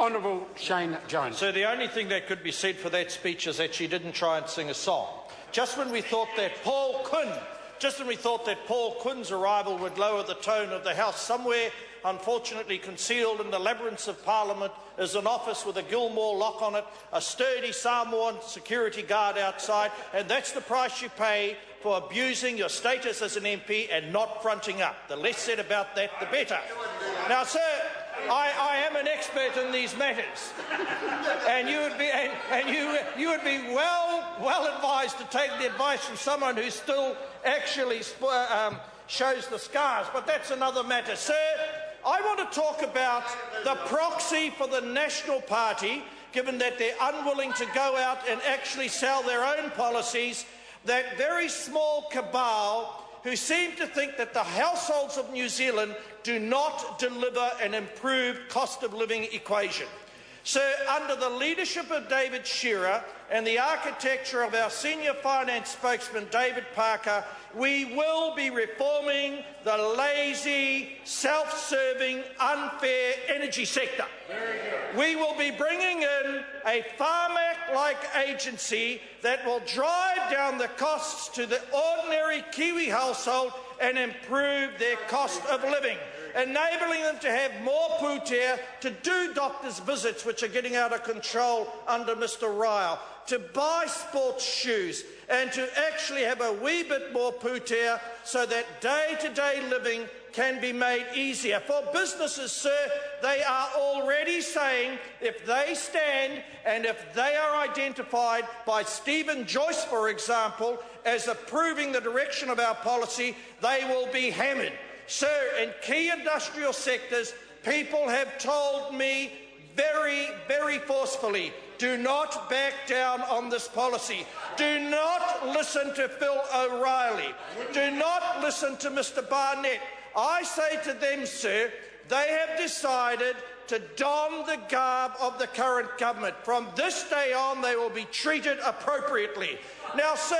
Honourable Shane Jones. So the only thing that could be said for that speech is that she didn't try and sing a song. Just when we thought that Paul Quinn's arrival would lower the tone of the House, somewhere, unfortunately concealed in the labyrinths of Parliament, is an office with a Gilmore lock on it, a sturdy Samoan security guard outside, and that's the price you pay for abusing your status as an MP and not fronting up. The less said about that, the better. Now, sir, I am an expert in these matters, and you would be well advised to take the advice from someone who still actually shows the scars. But that's another matter, sir. I want to talk about the proxy for the National Party, given that they're unwilling to go out and actually sell their own policies. That very small cabal who seem to think that the households of New Zealand do not deliver an improved cost of living equation. So, under the leadership of David Shearer and the architecture of our senior finance spokesman, David Parker, we will be reforming the lazy, self-serving, unfair energy sector. We will be bringing in a Farmac-like agency that will drive down the costs to the ordinary Kiwi household and improve their cost of living, enabling them to have more pūtea, to do doctors' visits, which are getting out of control under Mr Ryle, to buy sports shoes, and to actually have a wee bit more pūtea so that day-to-day living can be made easier. For businesses, sir, they are already saying if they stand and if they are identified by Stephen Joyce, for example, as approving the direction of our policy, they will be hammered. Sir, in key industrial sectors, people have told me very, very forcefully, do not back down on this policy. Do not listen to Phil O'Reilly. Do not listen to Mr Barnett. I say to them, sir, they have decided to don the garb of the current government. From this day on, they will be treated appropriately. Now, sir,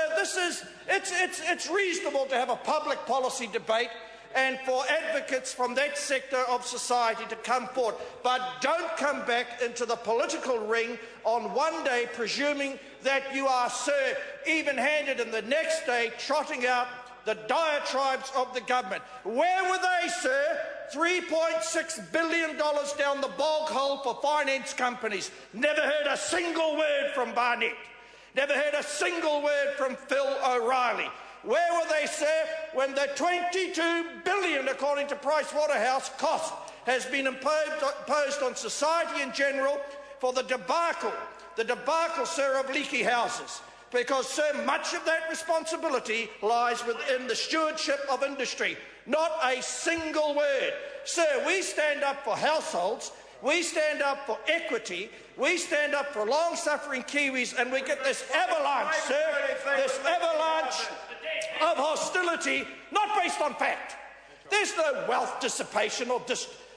it's reasonable to have a public policy debate and for advocates from that sector of society to come forward. But don't come back into the political ring on one day presuming that you are, sir, even-handed, and the next day trotting out the diatribes of the government. Where were they, sir? $3.6 billion down the bog hole for finance companies. Never heard a single word from Barnett. Never heard a single word from Phil O'Reilly. Where were they, sir, when the $22 billion, according to Pricewaterhouse, cost has been imposed on society in general for the debacle, sir, of leaky houses? Because, sir, much of that responsibility lies within the stewardship of industry. Not a single word. Sir, we stand up for households, we stand up for equity, we stand up for long-suffering Kiwis, and we get this avalanche, sir, this avalanche of hostility, not based on fact. There's no wealth dissipation or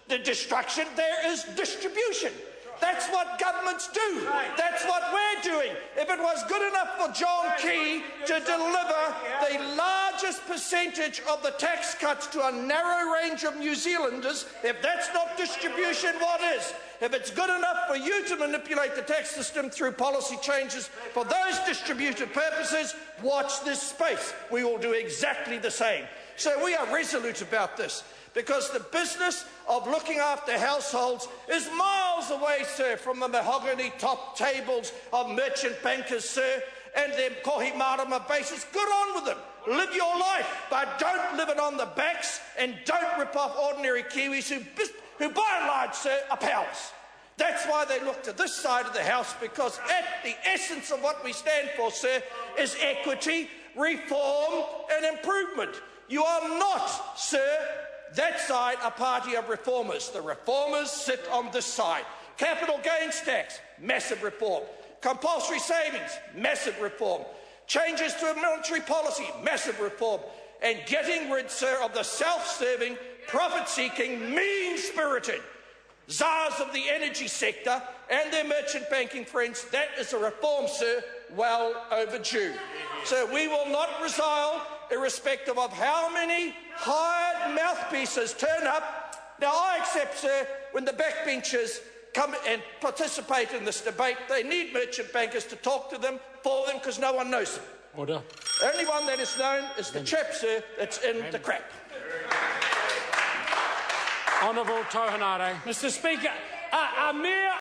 destruction. There is distribution. That's what governments do. That's what we're doing. If it was good enough for John Key to deliver the largest percentage of the tax cuts to a narrow range of New Zealanders, if that's not distribution, what is? If it's good enough for you to manipulate the tax system through policy changes for those distributed purposes, watch this space. We will do exactly the same. So we are resolute about this, because the business of looking after households is miles away, sir, from the mahogany top tables of merchant bankers, sir, and their kohimarama bases. Good on with them. Live your life, but don't live it on the backs, and don't rip off ordinary Kiwis who by and large, sir, are pals. That's why they look to this side of the House, because at the essence of what we stand for, sir, is equity, reform and improvement. You are not, sir, that side, a party of reformers. The reformers sit on this side. Capital gains tax, massive reform. Compulsory savings, massive reform. Changes to a military policy, massive reform. And getting rid, sir, of the self-serving, profit-seeking, mean-spirited czars of the energy sector and their merchant banking friends. That is a reform, sir, well overdue. So we will not resile, irrespective of how many hired mouthpieces turn up. Now, I accept, sir, when the backbenchers come and participate in this debate. They need merchant bankers to talk to them, for them, because no one knows them. Order. The only one that is known is the chap, sir, that's in the crap. Honourable Tohanare. Mr. Speaker, a mere